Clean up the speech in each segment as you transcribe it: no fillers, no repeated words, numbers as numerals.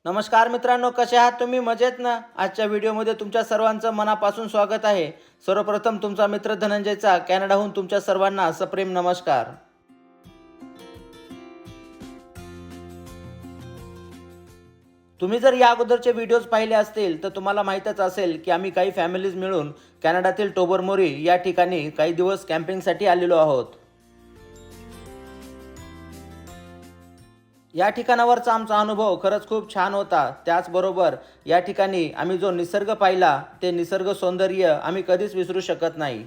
नमस्कार मित्रांनो, कसे आहात तुम्ही? मजेत ना? आजच्या व्हिडिओमध्ये तुमच्या सर्वांचं मनापासून स्वागत आहे. सर्वप्रथम तुमचा मित्र धनंजयचा कॅनडाहून तुमच्या सर्वांना सप्रेम नमस्कार. तुम्ही जर या अगोदरचे व्हिडिओज पाहिले असतील तर तुम्हाला माहीतच असेल की आम्ही काही फॅमिलीज मिळून कॅनडातील टोबरमोरी या ठिकाणी काही दिवस कॅम्पिंगसाठी आलेलो आहोत. या ठिकाणावरचा आमचा अनुभव खरंच खूप छान होता. त्याचबरोबर या ठिकाणी आम्ही जो निसर्ग पाहिला ते निसर्ग सौंदर्य आम्ही कधीच विसरू शकत नाही.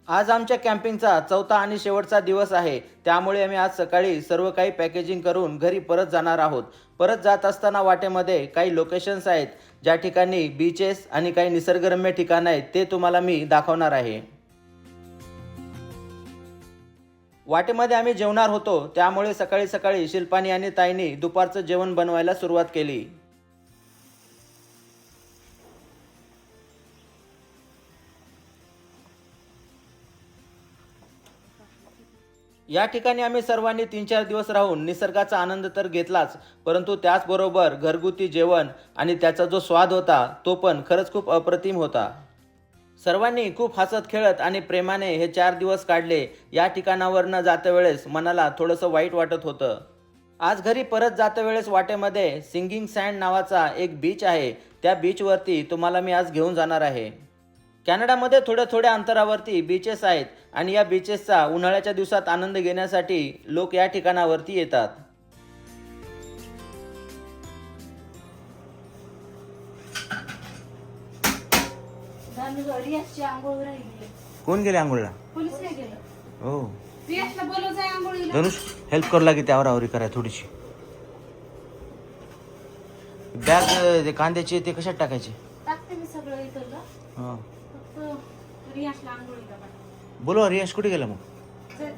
आज आमच्या कॅम्पिंगचा चौथा आणि शेवटचा दिवस आहे. त्यामुळे आम्ही आज सकाळी सर्व काही पॅकेजिंग करून घरी परत जाणार आहोत. परत जात असताना वाटेमध्ये काही लोकेशन्स आहेत ज्या ठिकाणी बीचेस आणि काही निसर्गरम्य ठिकाणं आहेत, ते तुम्हाला मी दाखवणार आहे. वाटेमध्ये आम्ही जेवणार होतो, त्यामुळे सकाळी सकाळी शिल्पानी आणि ताईंनी दुपारचं जेवण बनवायला सुरुवात केली. या ठिकाणी आम्ही सर्वांनी 3-4 दिवस राहून निसर्गाचा आनंद तर घेतलाच, परंतु त्याचबरोबर घरगुती जेवण आणि त्याचा जो स्वाद होता तो पण खरंच खूप अप्रतिम होता. सर्वांनी खूप हसत खेळत आणि प्रेमाने हे 4 दिवस काढले. या ठिकाणावर न जाता वेळेस मनाला थोडंसं वाईट वाटत होतं. आज घरी परत जाता वेळेस वाटेमध्ये सिंगिंग सँड नावाचा एक बीच आहे. त्या बीचवरती तुम्हाला मी आज घेऊन जाणार आहे. कॅनडामध्ये थोड्या थोड्या अंतरावरती बीचेस आहेत आणि या बीचेसचा उन्हाळ्याच्या दिवसात आनंद घेण्यासाठी लोक या ठिकाणावरती येतात. रियाजची आंघोळ राहिली. कोण गेले आंघोळला? कोणीच नाही गेलं. हो, रियाजला बोलवत आहे आंघोळीला. धनुष हेल्प करू लागे त्यावर आवरी कराय थोडीशी. बॅग ते कांद्याची ते कशात टाकायचे? टाकते मी सगळं इथं. हां, फक्त रियाजला आंघोळीला पाठव. बोलो रियाश कुठे गेला मग? जा.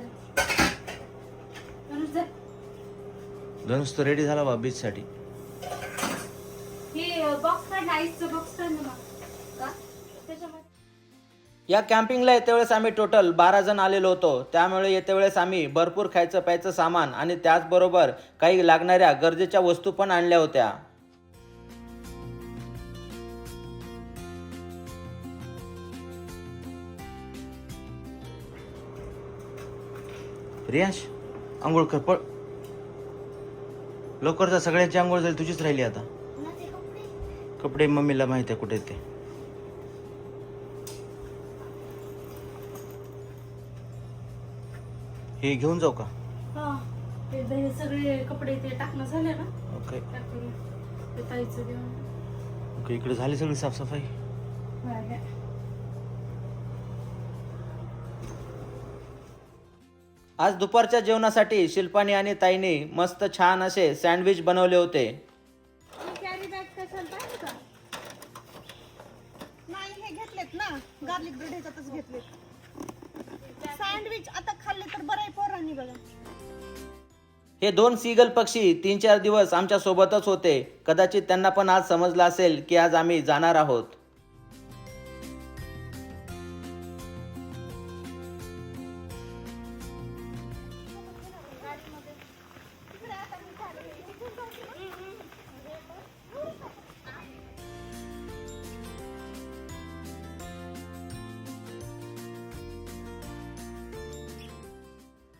धनुष जा. धनुष तर रेडी झाला बा बीचसाठी. हे बॉक्स काढ, आईसचं बॉक्स काढ ना. का? त्याच्यामध्ये या कॅम्पिंगला येत्या वेळेस आम्ही टोटल 12 जण आलेलो होतो. त्यामुळे येत्या वेळेस आम्ही भरपूर खायचं प्यायचं सामान आणि त्याचबरोबर काही लागणाऱ्या गरजेच्या वस्तू पण आणल्या होत्या. रियाश आंघोळ कर पळ लवकर जा. सगळ्यांची आंघोळ झाली, तुझीच राहिली आता. कपडे मम्मीला माहिती आहे कुठे ते. हे घेऊन जाऊ का? हा, ते सगळे कपडे ते टाकणं झाले ना. ओके टाकून ते ताईचं देऊन. ओके, इकडे झाली सगळी साफसफाई. आज दुपारच्या जेवणासाठी शिल्पानी आणि ताईने मस्त छान असे सँडविच बनवले होते. कॅरी बॅग कशाला पाहिजे का? नाही, हे घेतलेत ना, गार्लिक ब्रेड ह्याच्यातच घेतलेत. सँडविच आता खाल्ले तर बरं आहे पोरांनी बघा. हे 2 सीगल पक्षी 3-4 दिवस आमच्या सोबतच होते. कदाचित त्यांना पण आज समजलं असेल की आज आम्ही जाणार आहोत.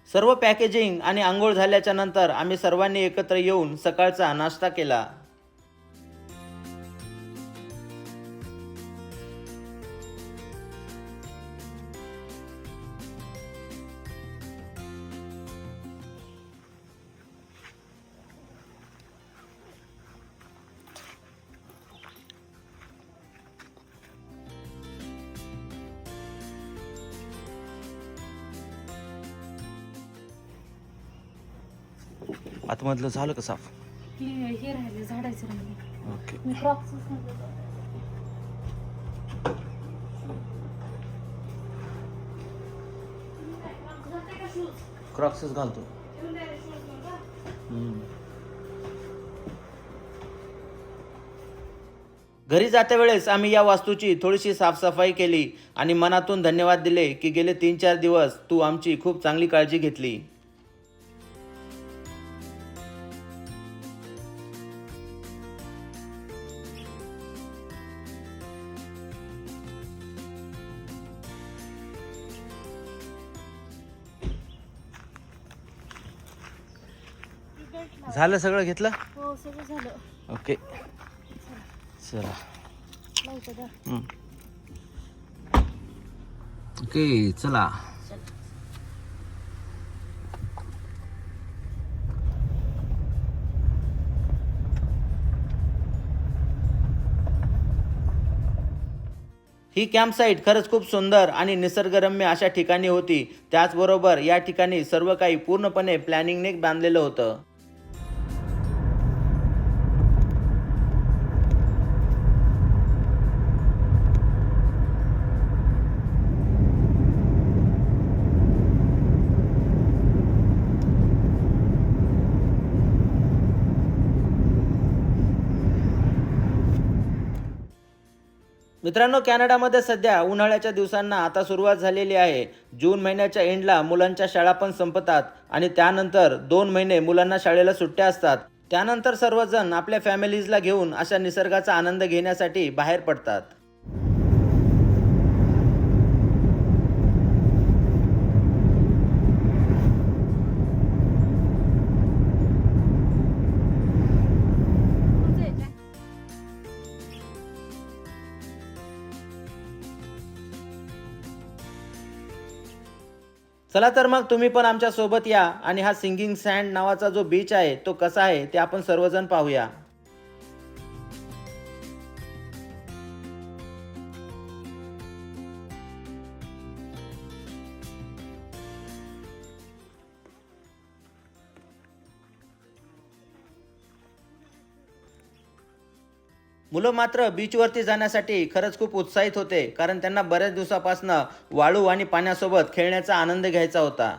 सर्व पॅकेजिंग आणि आंघोळ झाल्याच्या नंतर आम्ही सर्वांनी एकत्र येऊन सकाळचा नाश्ता केला. आतमधलं झालं का साफ? हे राहिले, झाडायचं राहिले. ओके. मी क्रॉक्स क्रॉक्सच घालतो. घरी जात्या वेळेस आम्ही या वास्तूची थोडीशी साफसफाई केली आणि मनातून धन्यवाद दिले की गेले 3-4 दिवस तू आमची खूप चांगली काळजी घेतली. झालं सगळं घेतलं? हो सगळं झालं. ओके चला. लावतो द्या. ओके चला. ही कॅम्पसाईट खरंच खूप सुंदर आणि निसर्गरम्य अशा ठिकाणी होती. त्याचबरोबर या ठिकाणी सर्व काही पूर्णपणे प्लॅनिंगने बांधलेलं होतं. मित्रांनो, कॅनडामध्ये सध्या उन्हाळ्याच्या दिवसांना आता सुरुवात झालेली आहे. जून महिन्याच्या एंडला मुलांच्या शाळा पण संपतात आणि त्यानंतर 2 महिने मुलांना शाळेला सुट्ट्या असतात. त्यानंतर सर्वजण आपल्या फॅमिलीजला घेऊन अशा निसर्गाचा आनंद घेण्यासाठी बाहेर पडतात. चला तर मग तुम्ही पण आमच्या सोबत या आणि हा सिंगिंग सँड नावाचा जो बीच आहे तो कसा आहे ते आपण सर्वजण पाहूया. मुलं मात्र बीचवरती जाण्यासाठी खरंच खूप उत्साहित होते, कारण त्यांना बऱ्याच दिवसापासून वाळू आणि पाण्यासोबत खेळण्याचा आनंद घ्यायचा होता.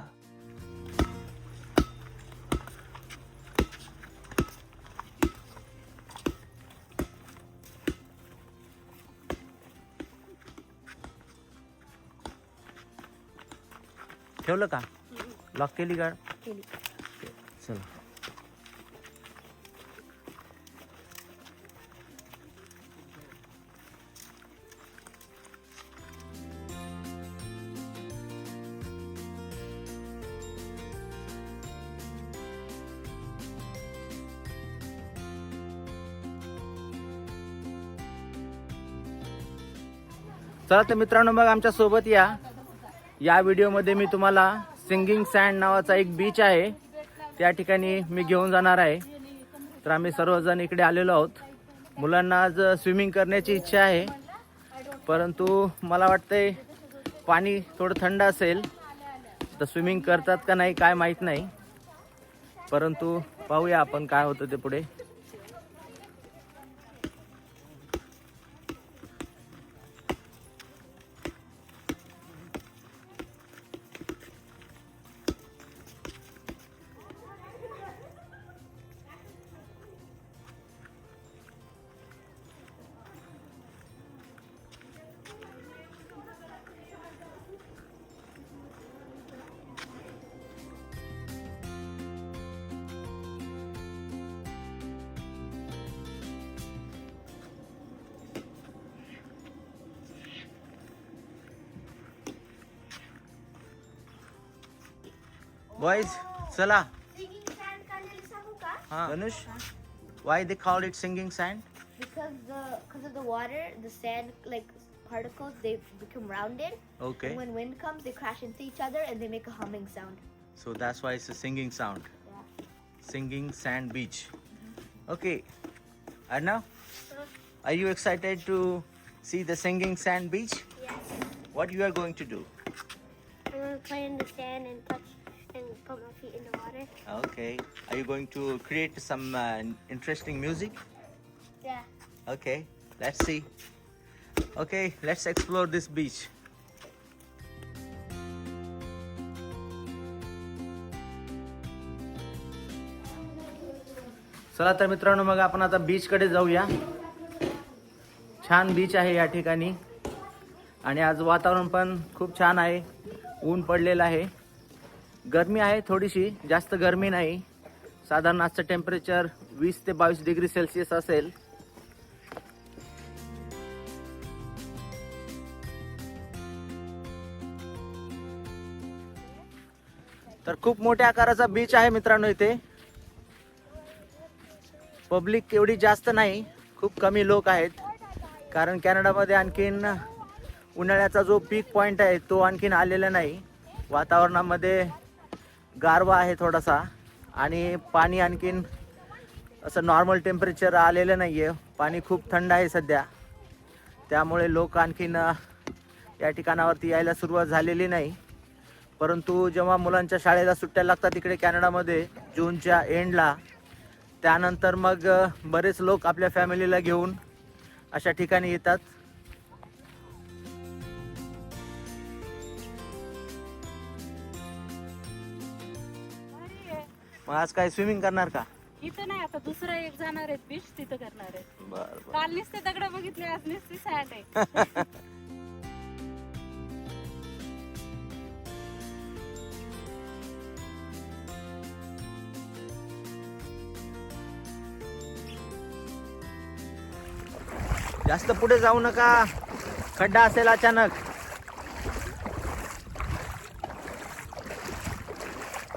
ठेवलं का? लॉक केली गाड? चला. चला तर मित्रांनो, मग आमच्या सोबत या व्हिडिओमध्ये मी तुम्हाला सिंगिंग सँड नावाचा एक बीच आहे त्या ठिकाणी मी घेऊन जाणार आहे. तर आम्ही सर्वजण इकडे आलेलो आहोत. मुलांना आज स्विमिंग करण्याची इच्छा आहे, परंतु मला वाटतंय पाणी थोडं थंड असेल तर स्विमिंग करतात का नाही काय माहीत नाही, परंतु पाहूया आपण काय होतं ते पुढे. Boys, चला. Singing sand खाल्लेलं सांगू का? Dhanush, why they call it singing sand? Because of the water, the sand like particles they become rounded. Okay. And when wind comes, they crash into each other and they make a humming sound. So that's why it's a singing sound. Yeah. Singing sand beach. Okay. Arnav, are you excited to see the singing sand beach? Yes. What you are going to do? I'm gonna play in the sand and touch and put my feet in the water. Okay. Are you going to create some interesting music? Yeah. Okay. Let's see. Okay, let's explore this beach. चला तर मित्रांनो, मग आपण आता beach कडे जाऊया. छान beach आहे या ठिकाणी आणि आज वातावरण पण खूप छान आहे. ऊन पडलेलं आहे. गरमी आहे थोडीशी, जास्त गरमी नाही. साधारण आजचं टेम्परेचर 20 ते 22 डिग्री सेल्सिअस असेल. तर खूप मोठ्या आकाराचा बीच आहे मित्रांनो इथे. पब्लिक एवढी जास्त नाही, खूप कमी लोक आहेत. कारण कॅनडामध्ये आणखीन उन्हाळ्याचा जो पीक पॉईंट आहे तो आणखीन आलेला नाही. वातावरणामध्ये गारवा आहे थोडासा आणि पाणी आणखीन असं नॉर्मल टेम्परेचर आलेलं नाही आहे. पाणी खूप थंड आहे सध्या, त्यामुळे लोक आणखीन या ठिकाणावरती यायला सुरुवात झालेली नाही. परंतु जेव्हा मुलांच्या शाळेला सुट्ट्या लागतात इकडे कॅनडामध्ये जूनच्या एंडला, त्यानंतर मग बरेच लोक आपल्या फॅमिलीला घेऊन अशा ठिकाणी येतात. मग आज काय स्विमिंग करणार का? इथं नाही, आता दुसरा एक जाणार आहेत बीच, तिथं करणार आहेत. बरं काल नुसते दगड बघितले, आज नुसती सॅट आहे. जास्त पुढे जाऊ नका, खड्डा असेल अचानक.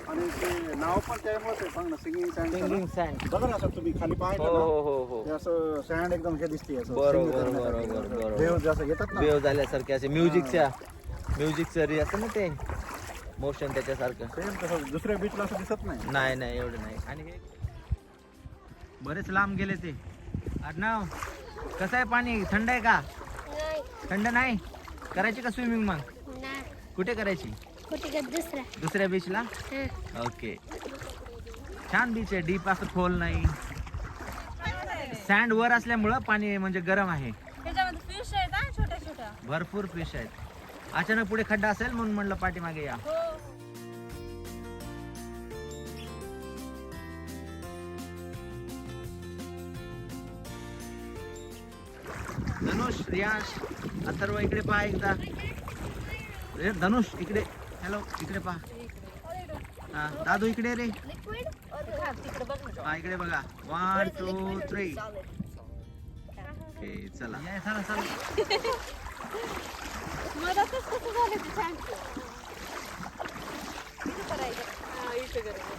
आणि ते नाव पण त्यामुळेच आहे, सांग ना, सिंगिंग सिंगिंग सँड. सँड. बघा ना सर, तुम्ही खाली हो पाहिलं हो ना, हो हो. ते असं सँड एकदम हे दिसते, असं बरोबर, sing करण्यासाठी. बरोबर, बरोबर. वेव्ह जसं येतात ना, वेव झाल्यासारखे असे म्युझिकचं री असतं ना ते मोशन त्याच्यासारखं. सेम तसं दुसऱ्या बीचला असं दिसत नाही. नाही नाही एवढं नाही. आणि हे बरेच लांब गेले ते. आडनाव कसं आहे पाणी? थंड आहे का? थंड नाही. करायची का स्विमिंग? मग कुठे करायची? दुसऱ्या बीचला. ओके, छान बीच आहे, डीप असं खोल नाही. सँड वर असल्यामुळं पाणी म्हणजे गरम आहे. त्याच्यामध्ये फिश आहेत ना, छोट्या छोट्या. भरपूर फिश आहेत. अचानक पुढे खड्डा असेल म्हणून म्हणलं पाठीमागे या. धनुष, रियांश, अथर्व इकडे पहा एकदा. धनुष इकडे, हॅलो इकडे पहा. हा दादू इकडे रे. हा इकडे बघा. 1 2 3. ओके चला या, चला चला. मधातच कसं झालं ते सॅटचं? इथं करायचं. हा, इथं करायचं.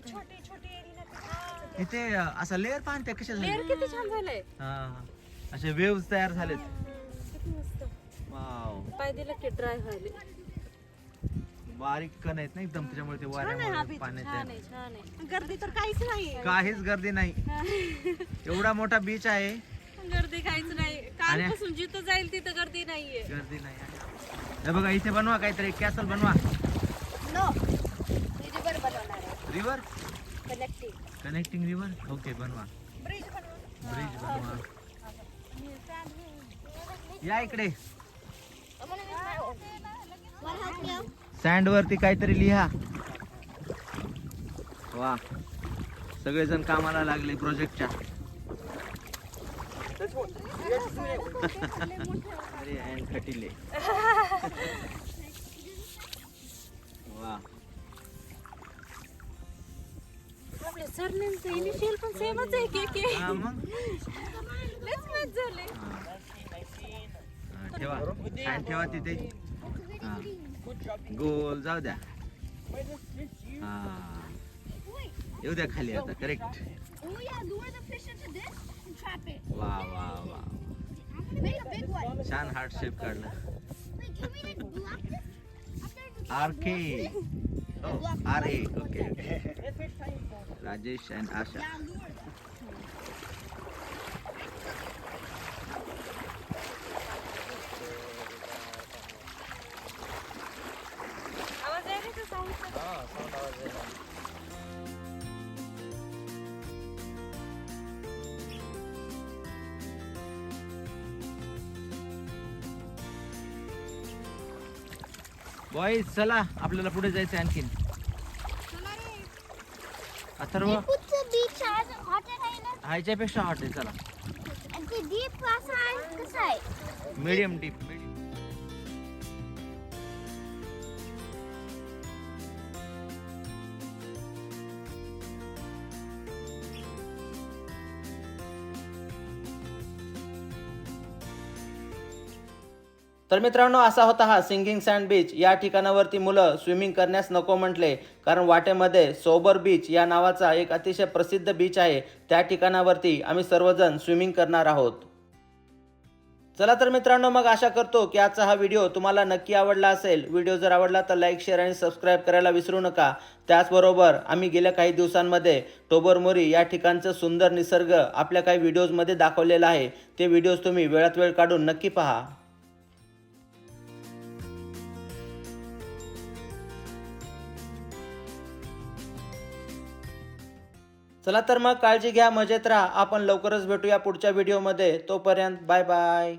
छोटी छोटी इथे असं लेअर पाहते कशा लेअर झाले. किती छान झालंय. हा असे वेव्स तयार झालेत. किती मस्त. वाव, पाय दिलं की ड्राय व्हायले. बारीक कण आहेत ना एकदम, त्याच्यामुळे ते छान आहे हा वाऱ्यामुळे beach, पाण्याच्या छान आहे, छान आहे. गर्दी तर काहीच नाही. काहीच गर्दी नाही. एवढा मोठा बीच आहे, गर्दी काहीच नाही. कालपासून जिथं जाईल तिथं गर्दी नाहीये. गर्दी नाही. हे बघा इथे बनवा काहीतरी, कॅसल बनवा. No, river connecting river. Okay बनवा, ब्रिज बनवा. ब्रिज बनवा. या इकडे. सँड वरती काहीतरी लिहा. वा, सगळेजण कामाला लागले प्रोजेक्टच्या. अरे अँड खटिले. वा, आपल्या सरनेमचं इनिशियल पण सेमच आहे की. हा मग लयच मॅच झाले. हा, ठेवा हँड ठेवा तिथे. हा, गोल जाऊ द्या. हा, येऊ द्या खाली आता. करेक्ट. वा वा वा, छान हार्ट शेप काढला. RK. RA. Okay okay. Rajesh and Asha. आवाज आहे का साऊंडचा? बॉईज चला, आपल्याला पुढे जायचं आणखीन. अथर्व, बीच आज हॉट आहे ना, ह्याच्यापेक्षा हॉट आहे. चला, आणि ते डीप असं आहे कसं आहे. Medium deep. तर मित्रांनो, असा होता हा सिंगिंग सँड बीच. या ठिकाणावरती मुलं स्विमिंग करण्यास नको म्हटले, कारण वाटेमध्ये सोबर बीच या नावाचा एक अतिशय प्रसिद्ध बीच आहे. त्या ठिकाणावरती आम्ही सर्वजण स्विमिंग करणार आहोत. चला तर मित्रांनो, मग आशा करतो की आजचा हा व्हिडिओ तुम्हाला नक्की आवडला असेल. व्हिडिओ जर आवडला तर लाईक, शेअर आणि सबस्क्राईब करायला विसरू नका. त्याचबरोबर आम्ही गेल्या काही दिवसांमध्ये टोबरमोरी या ठिकाणचं सुंदर निसर्ग आपल्या काही व्हिडिओजमध्ये दाखवलेला आहे. ते व्हिडिओज तुम्ही वेळात वेळ काढून नक्की पहा. चला तर मग काळजी घ्या, मजेत राहा. आपण लवकरच भेटूया पुढच्या व्हिडिओमध्ये. तोपर्यंत बाय बाय.